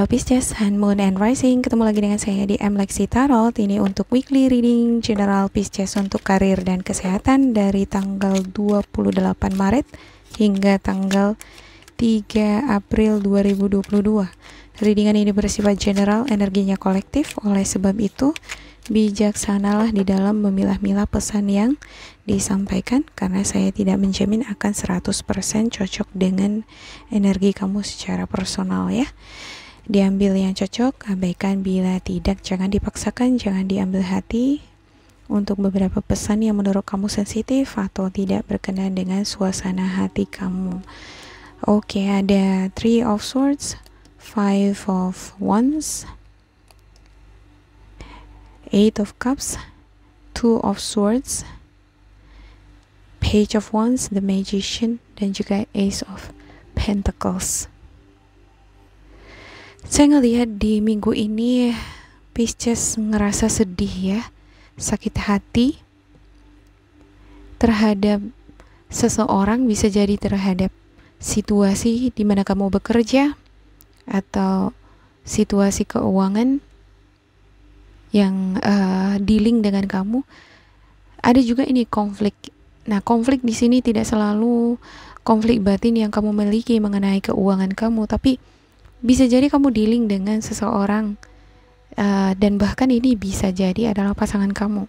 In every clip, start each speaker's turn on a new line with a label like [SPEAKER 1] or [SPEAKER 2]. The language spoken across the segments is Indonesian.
[SPEAKER 1] Halo Pisces, Sun, Moon, and Rising. Ketemu lagi dengan saya di Lexi Tarot. Ini untuk weekly reading general Pisces untuk karir dan kesehatan dari tanggal 28 Maret hingga tanggal 3 April 2022. Readingan ini bersifat general, energinya kolektif. Oleh sebab itu, bijaksanalah di dalam memilah-milah pesan yang disampaikan, karena saya tidak menjamin akan 100% cocok dengan energi kamu secara personal ya. Diambil yang cocok, abaikan bila tidak. Jangan dipaksakan, jangan diambil hati. Untuk beberapa pesan yang menurut kamu sensitif atau tidak berkenan dengan suasana hati kamu. Oke, ada 3 of Swords, 5 of Wands, 8 of Cups, 2 of Swords, Page of Wands, The Magician, dan juga Ace of Pentacles. Saya ngelihat di minggu ini Pisces ngerasa sedih ya, sakit hati terhadap seseorang, bisa jadi terhadap situasi di mana kamu bekerja atau situasi keuangan yang dealing dengan kamu. Ada juga ini konflik. Nah, konflik di sini tidak selalu konflik batin yang kamu miliki mengenai keuangan kamu, tapi bisa jadi kamu dealing dengan seseorang dan bahkan ini bisa jadi adalah pasangan kamu.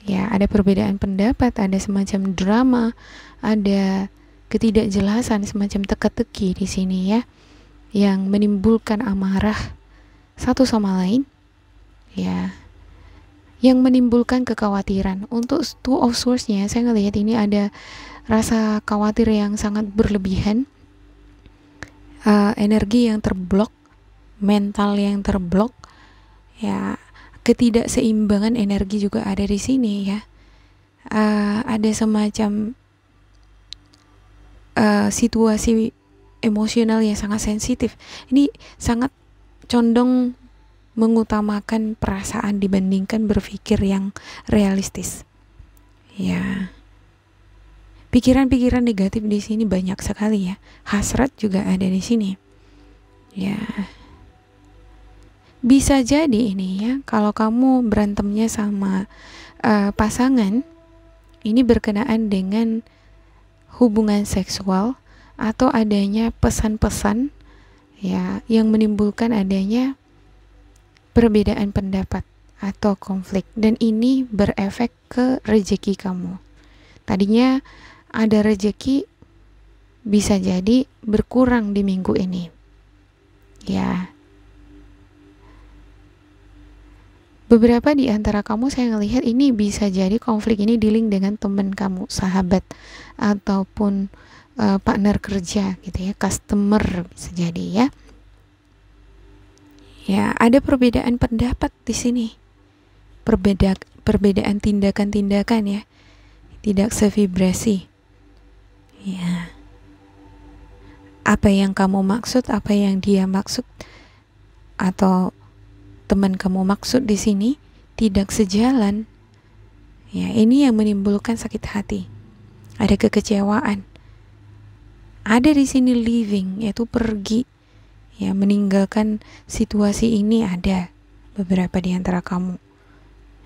[SPEAKER 1] Ya, ada perbedaan pendapat, ada semacam drama, ada ketidakjelasan, semacam teka-teki di sini ya, yang menimbulkan amarah satu sama lain. Ya, yang menimbulkan kekhawatiran. Untuk Two of Swords-nya, saya ngelihat ini ada rasa khawatir yang sangat berlebihan. Energi yang terblok, mental yang terblok, ya, ketidakseimbangan energi juga ada di sini ya. Ada semacam situasi emosional yang sangat sensitif. Ini sangat condong mengutamakan perasaan dibandingkan berpikir yang realistis. Ya. Pikiran-pikiran negatif di sini banyak sekali ya. Hasrat juga ada di sini. Ya. Bisa jadi ini ya, kalau kamu berantemnya sama pasangan, ini berkenaan dengan hubungan seksual atau adanya pesan-pesan ya yang menimbulkan adanya perbedaan pendapat atau konflik, dan ini berefek ke rezeki kamu. Tadinya ada rezeki, bisa jadi berkurang di minggu ini. Ya. Beberapa di antara kamu saya ngelihat ini bisa jadi konflik ini dealing dengan teman kamu, sahabat, ataupun partner kerja gitu ya, customer bisa jadi ya. Ya, ada perbedaan pendapat di sini. Perbedaan tindakan-tindakan ya. Tidak sevibrasi. Ya. Apa yang kamu maksud, apa yang dia maksud, atau teman kamu maksud di sini tidak sejalan. Ya, ini yang menimbulkan sakit hati. Ada kekecewaan. Ada di sini leaving, yaitu pergi. Ya, meninggalkan situasi ini ada beberapa di antara kamu.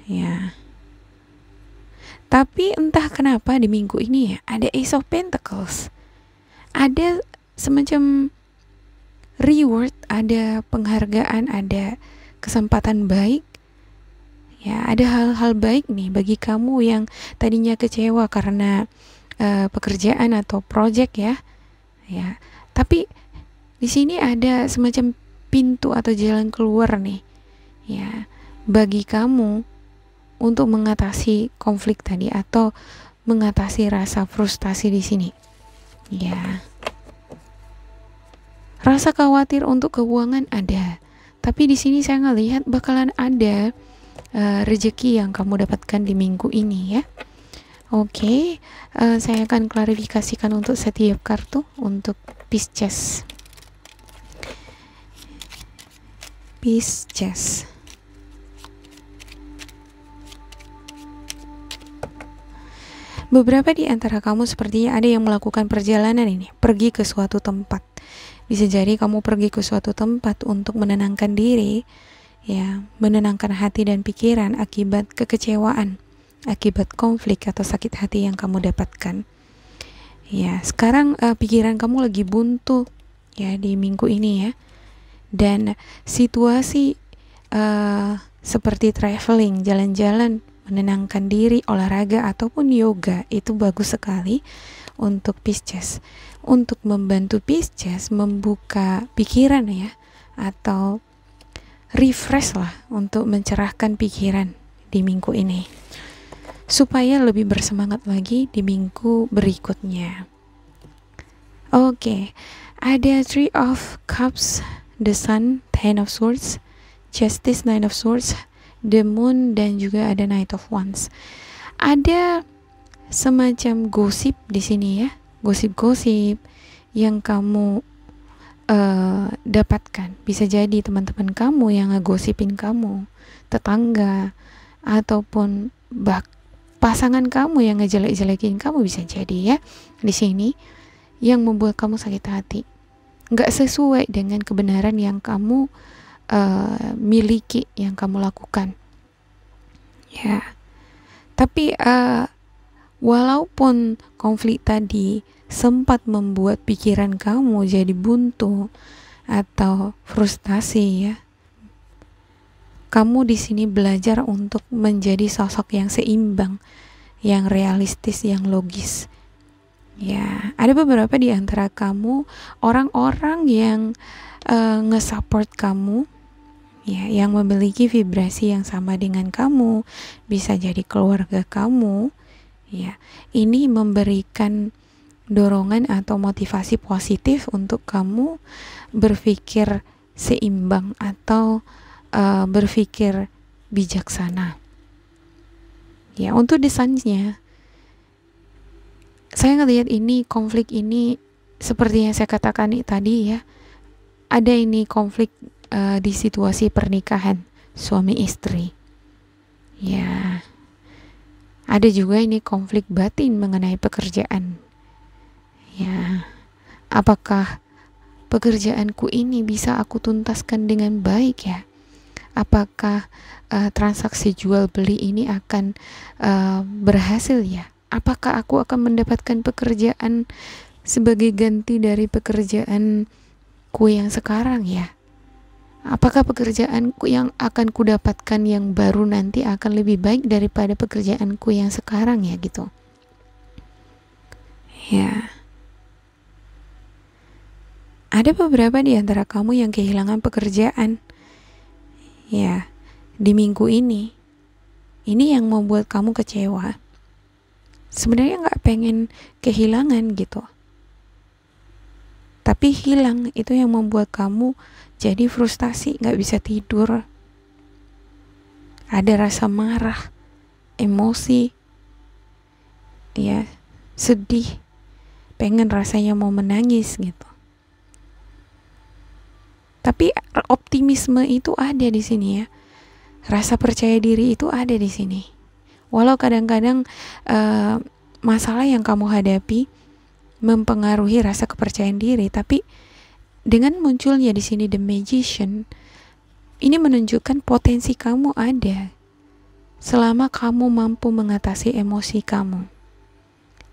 [SPEAKER 1] Ya. Tapi entah kenapa di minggu ini ya, ada Ace of Pentacles. Ada semacam reward, ada penghargaan, ada kesempatan baik. Ya, ada hal-hal baik nih bagi kamu yang tadinya kecewa karena pekerjaan atau project ya. Ya, tapi di sini ada semacam pintu atau jalan keluar nih. Ya, bagi kamu untuk mengatasi konflik tadi atau mengatasi rasa frustasi di sini. Ya. Rasa khawatir untuk keuangan ada, tapi di sini saya ngelihat bakalan ada rezeki yang kamu dapatkan di minggu ini ya. Oke, saya akan klarifikasikan untuk setiap kartu untuk Pisces. Pisces. Beberapa di antara kamu sepertinya ada yang melakukan perjalanan ini, pergi ke suatu tempat. Bisa jadi kamu pergi ke suatu tempat untuk menenangkan diri, ya, menenangkan hati dan pikiran akibat kekecewaan, akibat konflik atau sakit hati yang kamu dapatkan. Ya, sekarang pikiran kamu lagi buntu ya di minggu ini ya. Dan situasi seperti traveling, jalan-jalan, menenangkan diri, olahraga ataupun yoga itu bagus sekali untuk Pisces. Untuk membantu Pisces membuka pikiran ya, atau refresh lah, untuk mencerahkan pikiran di minggu ini supaya lebih bersemangat lagi di minggu berikutnya. Oke, ada Three of Cups, The Sun, Ten of Swords, Justice, Nine of Swords, The Moon, dan juga ada Knight of Wands. Ada semacam gosip di sini ya, gosip-gosip yang kamu dapatkan. Bisa jadi teman-teman kamu yang ngegosipin kamu, tetangga, ataupun pasangan kamu yang ngejelek-jelekin kamu, bisa jadi ya di sini, yang membuat kamu sakit hati, nggak sesuai dengan kebenaran yang kamu miliki, yang kamu lakukan ya. Tapi walaupun konflik tadi sempat membuat pikiran kamu jadi buntu atau frustasi ya, kamu di sini belajar untuk menjadi sosok yang seimbang, yang realistis, yang logis. Ya, ada beberapa di antara kamu orang-orang yang nge-support kamu, ya, yang memiliki vibrasi yang sama dengan kamu, bisa jadi keluarga kamu, ya. Ini memberikan dorongan atau motivasi positif untuk kamu berpikir seimbang atau berpikir bijaksana. Ya, untuk desainnya, saya ngelihat ini konflik ini seperti yang saya katakan tadi ya, ada ini konflik di situasi pernikahan suami istri. Ya, ada juga ini konflik batin mengenai pekerjaan. Ya, apakah pekerjaanku ini bisa aku tuntaskan dengan baik ya? Apakah transaksi jual beli ini akan berhasil ya? Apakah aku akan mendapatkan pekerjaan sebagai ganti dari pekerjaanku yang sekarang ya? Apakah pekerjaanku yang akan kudapatkan yang baru nanti akan lebih baik daripada pekerjaanku yang sekarang ya, gitu. Ya. Ada beberapa di antara kamu yang kehilangan pekerjaan. Ya, di minggu ini yang membuat kamu kecewa. Sebenarnya nggak pengen kehilangan gitu, tapi hilang itu yang membuat kamu jadi frustasi, nggak bisa tidur, ada rasa marah, emosi, ya, sedih, pengen rasanya mau menangis gitu. Tapi optimisme itu ada di sini ya. Rasa percaya diri itu ada di sini. Walau kadang-kadang masalah yang kamu hadapi mempengaruhi rasa kepercayaan diri, tapi dengan munculnya di sini The Magician, ini menunjukkan potensi kamu ada. Selama kamu mampu mengatasi emosi kamu.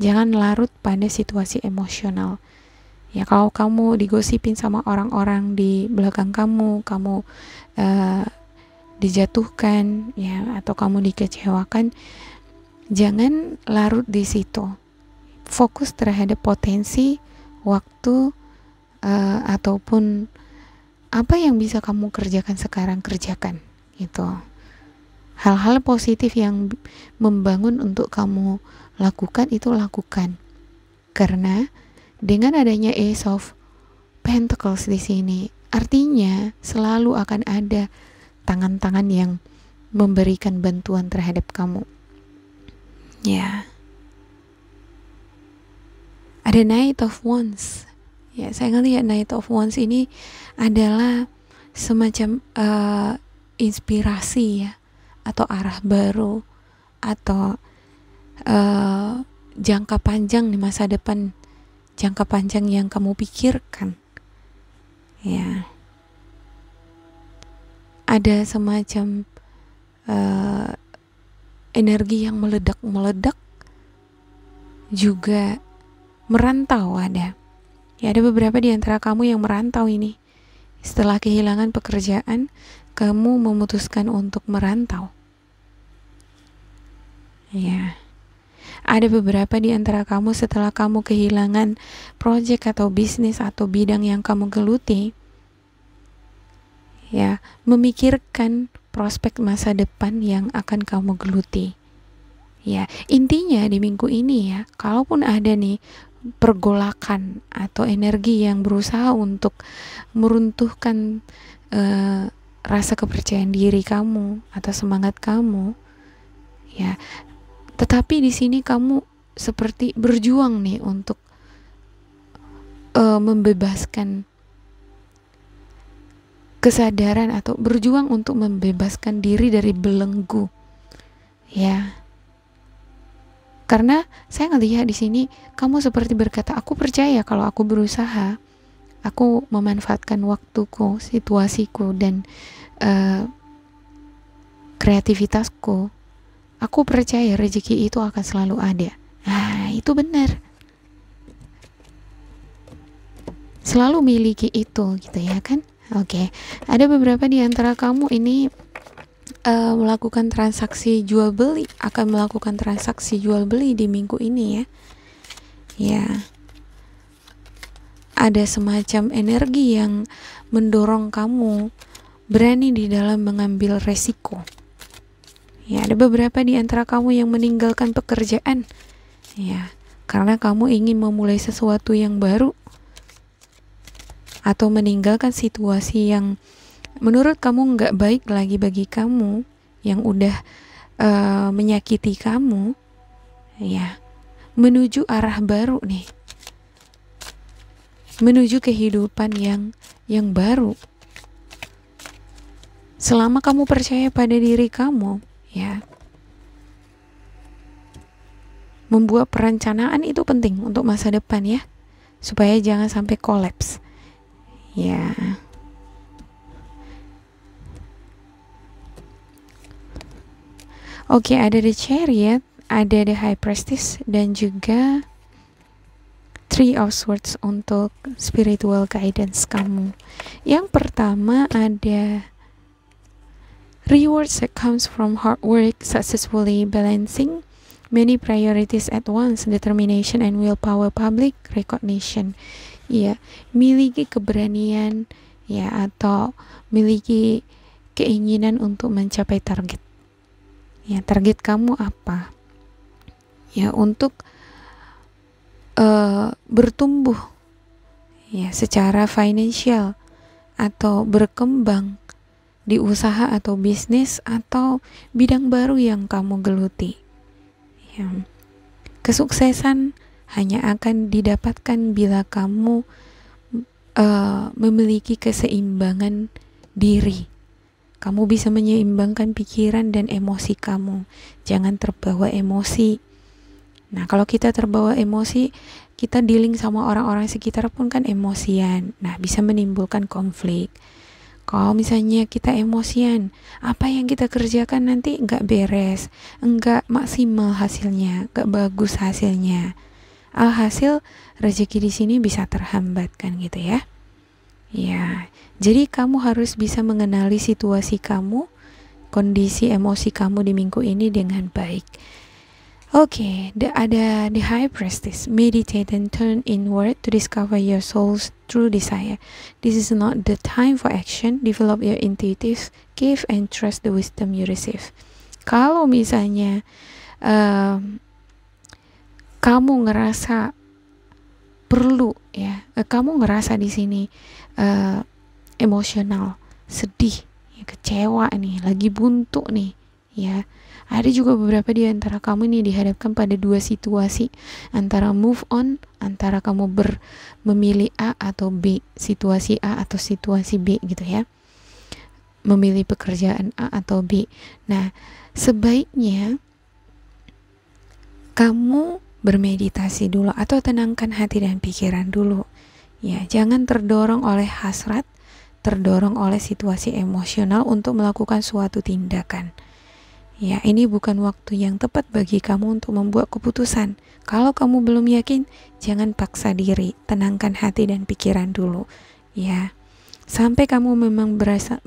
[SPEAKER 1] Jangan larut pada situasi emosional. Ya, kalau kamu digosipin sama orang-orang di belakang kamu dijatuhkan ya, atau kamu dikecewakan, jangan larut di situ. Fokus terhadap potensi, waktu, ataupun apa yang bisa kamu kerjakan sekarang, kerjakan gitu. Hal-hal positif yang membangun untuk kamu lakukan itu lakukan. Karena dengan adanya Ace of Pentacles di sini, artinya selalu akan ada tangan-tangan yang memberikan bantuan terhadap kamu. Ya. Ada Knight of Wands. Ya, saya ngelihat Knight of Wands ini adalah semacam inspirasi ya, atau arah baru, atau jangka panjang di masa depan, jangka panjang yang kamu pikirkan Ya, ada semacam uh, energi yang meledak-meledak, juga merantau ada. Ya, ada beberapa di antara kamu yang merantau ini. Setelah kehilangan pekerjaan, kamu memutuskan untuk merantau. Ya. Ada beberapa di antara kamu setelah kamu kehilangan proyek atau bisnis atau bidang yang kamu geluti, ya, memikirkan prospek masa depan yang akan kamu geluti. Ya, intinya di minggu ini ya, kalaupun ada nih pergolakan atau energi yang berusaha untuk meruntuhkan rasa kepercayaan diri kamu atau semangat kamu, ya, tetapi di sini kamu seperti berjuang nih untuk membebaskan kesadaran atau berjuang untuk membebaskan diri dari belenggu, ya. Karena saya ngelihat di sini kamu seperti berkata, aku percaya kalau aku berusaha, aku memanfaatkan waktuku, situasiku, dan kreativitasku, aku percaya rezeki itu akan selalu ada. Nah, itu benar. Selalu miliki itu, gitu ya kan? Oke. Ada beberapa di antara kamu ini melakukan transaksi jual beli, akan melakukan transaksi jual beli di minggu ini ya. Ya. Ada semacam energi yang mendorong kamu berani di dalam mengambil resiko. Ya, ada beberapa di antara kamu yang meninggalkan pekerjaan. Ya, karena kamu ingin memulai sesuatu yang baru atau meninggalkan situasi yang menurut kamu nggak baik lagi bagi kamu, yang udah menyakiti kamu, ya, menuju arah baru nih, menuju kehidupan yang baru. Selama kamu percaya pada diri kamu, ya, membuat perencanaan itu penting untuk masa depan ya, supaya jangan sampai kolaps, ya. Oke, ada The Chariot, ada The High Priestess, dan juga Three of Swords untuk spiritual guidance kamu. Yang pertama ada rewards that comes from hard work, successfully balancing many priorities at once, determination and willpower, public recognition. Ya, miliki keberanian ya, atau miliki keinginan untuk mencapai target. Ya, target kamu apa? Ya, untuk bertumbuh ya secara financial atau berkembang di usaha atau bisnis atau bidang baru yang kamu geluti. Ya. Kesuksesan hanya akan didapatkan bila kamu memiliki keseimbangan diri. Kamu bisa menyeimbangkan pikiran dan emosi kamu. Jangan terbawa emosi. Nah, kalau kita terbawa emosi, kita dealing sama orang-orang sekitar pun kan emosian. Nah, bisa menimbulkan konflik. Kalau misalnya kita emosian, apa yang kita kerjakan nanti nggak beres, nggak maksimal hasilnya, nggak bagus hasilnya. Alhasil rezeki di sini bisa terhambat kan gitu ya. Ya, jadi kamu harus bisa mengenali situasi kamu, kondisi emosi kamu di minggu ini dengan baik. Oke, ada The High Priestess. Meditate and turn inward to discover your soul's true desire. This is not the time for action. Develop your intuitive gift and trust the wisdom you receive. Kalau misalnya kamu ngerasa perlu ya, kamu ngerasa di sini emosional, sedih, ya, kecewa nih, lagi buntu nih, ya. Ada juga beberapa di antara kamu ini dihadapkan pada dua situasi, antara move on, antara kamu memilih A atau B, situasi A atau situasi B gitu ya. Memilih pekerjaan A atau B. Nah, sebaiknya kamu bermeditasi dulu atau tenangkan hati dan pikiran dulu. Ya, jangan terdorong oleh hasrat, terdorong oleh situasi emosional untuk melakukan suatu tindakan. Ya, ini bukan waktu yang tepat bagi kamu untuk membuat keputusan. Kalau kamu belum yakin, jangan paksa diri, tenangkan hati dan pikiran dulu. Ya, sampai kamu memang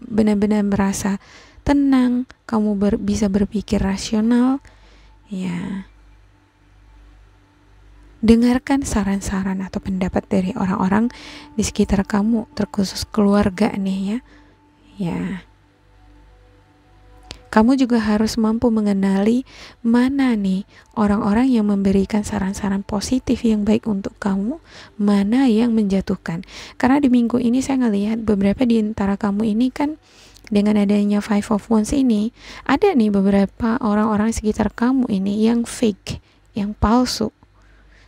[SPEAKER 1] benar-benar merasa tenang, kamu bisa berpikir rasional. Ya, dengarkan saran-saran atau pendapat dari orang-orang di sekitar kamu, terkhusus keluarga nih ya. Ya, kamu juga harus mampu mengenali mana nih orang-orang yang memberikan saran-saran positif yang baik untuk kamu, mana yang menjatuhkan. Karena di minggu ini saya ngelihat beberapa di antara kamu ini kan dengan adanya Five of Wands ini, ada nih beberapa orang-orang sekitar kamu ini yang fake, yang palsu.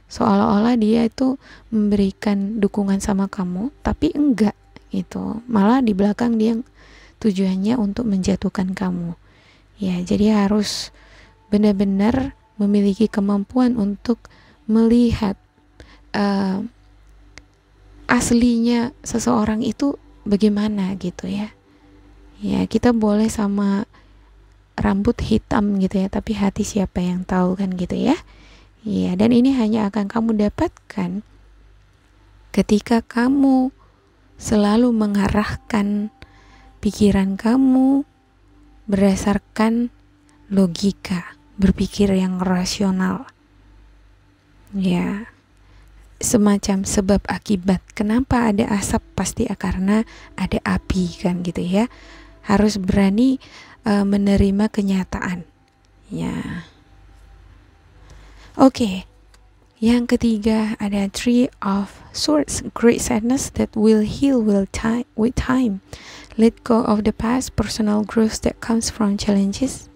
[SPEAKER 1] Seolah-olah dia itu memberikan dukungan sama kamu, tapi enggak gitu. Malah di belakang dia tujuannya untuk menjatuhkan kamu. Ya, jadi harus benar-benar memiliki kemampuan untuk melihat aslinya seseorang itu bagaimana gitu ya. Ya, kita boleh sama rambut hitam gitu ya, tapi hati siapa yang tahu kan gitu ya. Ya, dan ini hanya akan kamu dapatkan ketika kamu selalu mengarahkan pikiran kamu berdasarkan logika, berpikir yang rasional. Ya, semacam sebab akibat. Kenapa ada asap? Pasti karena ada api kan gitu ya. Harus berani menerima kenyataan. Ya. Oke. Yang ketiga ada Three of Swords, great sadness that will heal with time. Let go of the past, personal growth that comes from challenges,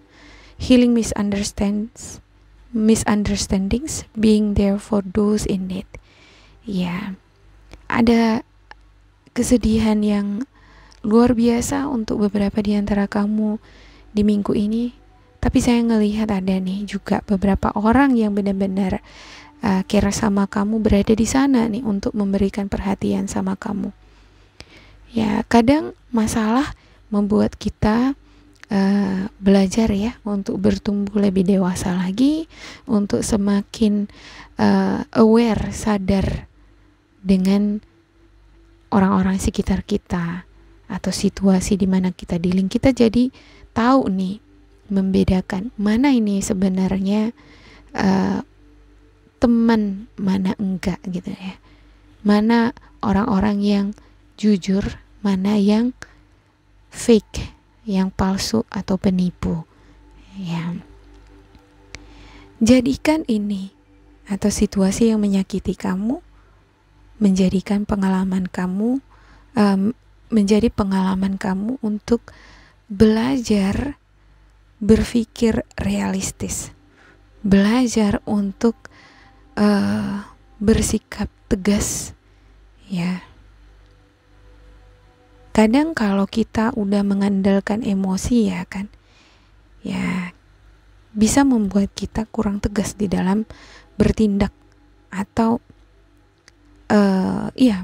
[SPEAKER 1] healing misunderstandings, being there for those in need. Ya, ada kesedihan yang luar biasa untuk beberapa di antara kamu di minggu ini. Tapi saya ngelihat ada nih juga beberapa orang yang benar-benar care sama kamu, berada di sana nih untuk memberikan perhatian sama kamu. Ya, kadang masalah membuat kita belajar ya untuk bertumbuh lebih dewasa lagi, untuk semakin aware, sadar dengan orang-orang sekitar kita atau situasi di mana kita dealing. Kita jadi tahu nih membedakan mana ini sebenarnya teman, mana enggak gitu ya. Mana orang-orang yang jujur, mana yang fake, yang palsu atau penipu. Ya. Jadikan ini atau situasi yang menyakiti kamu menjadikan pengalaman kamu menjadi pengalaman kamu untuk belajar berpikir realistis, belajar untuk bersikap tegas ya. Kadang kalau kita udah mengandalkan emosi ya kan, ya bisa membuat kita kurang tegas di dalam bertindak atau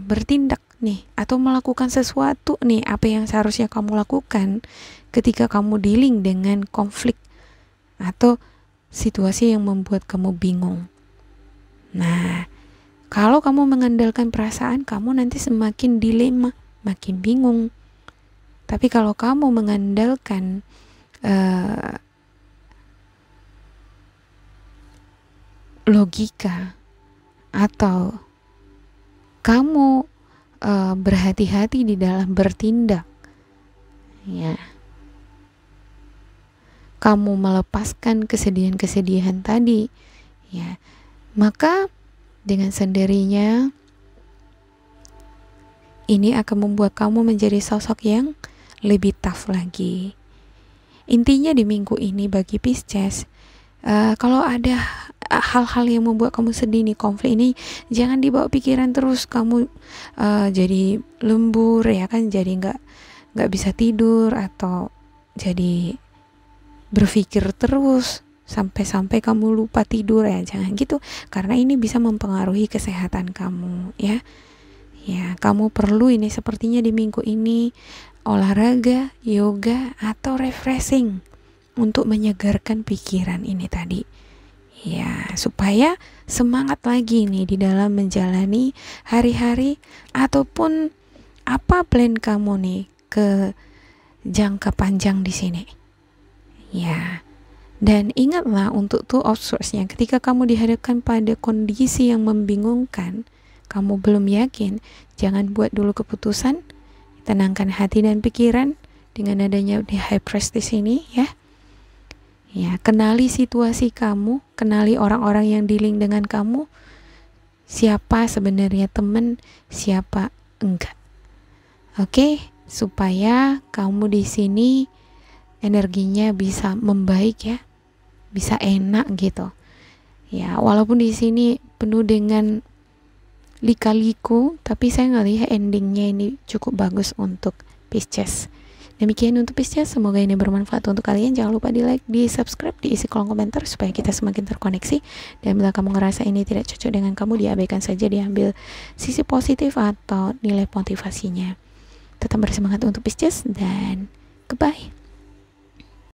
[SPEAKER 1] bertindak nih atau melakukan sesuatu nih, apa yang seharusnya kamu lakukan ketika kamu dealing dengan konflik atau situasi yang membuat kamu bingung. Nah, kalau kamu mengandalkan perasaan, kamu nanti semakin dilema, makin bingung. Tapi kalau kamu mengandalkan logika atau kamu berhati-hati di dalam bertindak, ya, kamu melepaskan kesedihan-kesedihan tadi, ya, maka dengan sendirinya ini akan membuat kamu menjadi sosok yang lebih tough lagi. Intinya di minggu ini bagi Pisces, kalau ada hal-hal yang membuat kamu sedih nih, konflik ini, jangan dibawa pikiran terus. Kamu jadi lembur ya kan, jadi nggak bisa tidur atau jadi berpikir terus sampai kamu lupa tidur ya, jangan gitu, karena ini bisa mempengaruhi kesehatan kamu ya. Ya, kamu perlu ini sepertinya di minggu ini olahraga, yoga, atau refreshing untuk menyegarkan pikiran ini tadi. Ya, supaya semangat lagi nih di dalam menjalani hari-hari ataupun apa plan kamu nih ke jangka panjang di sini. Ya. Dan ingatlah untuk two of swords-nya, ketika kamu dihadapkan pada kondisi yang membingungkan, kamu belum yakin, jangan buat dulu keputusan, tenangkan hati dan pikiran dengan adanya di high priest di sini ya. Ya, kenali situasi kamu, kenali orang-orang yang dealing dengan kamu, siapa sebenarnya teman, siapa enggak. Oke, supaya kamu di sini energinya bisa membaik ya, bisa enak gitu. Ya, walaupun di sini penuh dengan lika-liku, tapi saya ngelihat endingnya ini cukup bagus untuk Pisces. Demikian untuk Pisces, semoga ini bermanfaat untuk kalian. Jangan lupa di like, di subscribe, diisi kolom komentar supaya kita semakin terkoneksi. Dan bila kamu ngerasa ini tidak cocok dengan kamu, diabaikan saja, diambil sisi positif atau nilai motivasinya. Tetap bersemangat untuk Pisces dan goodbye.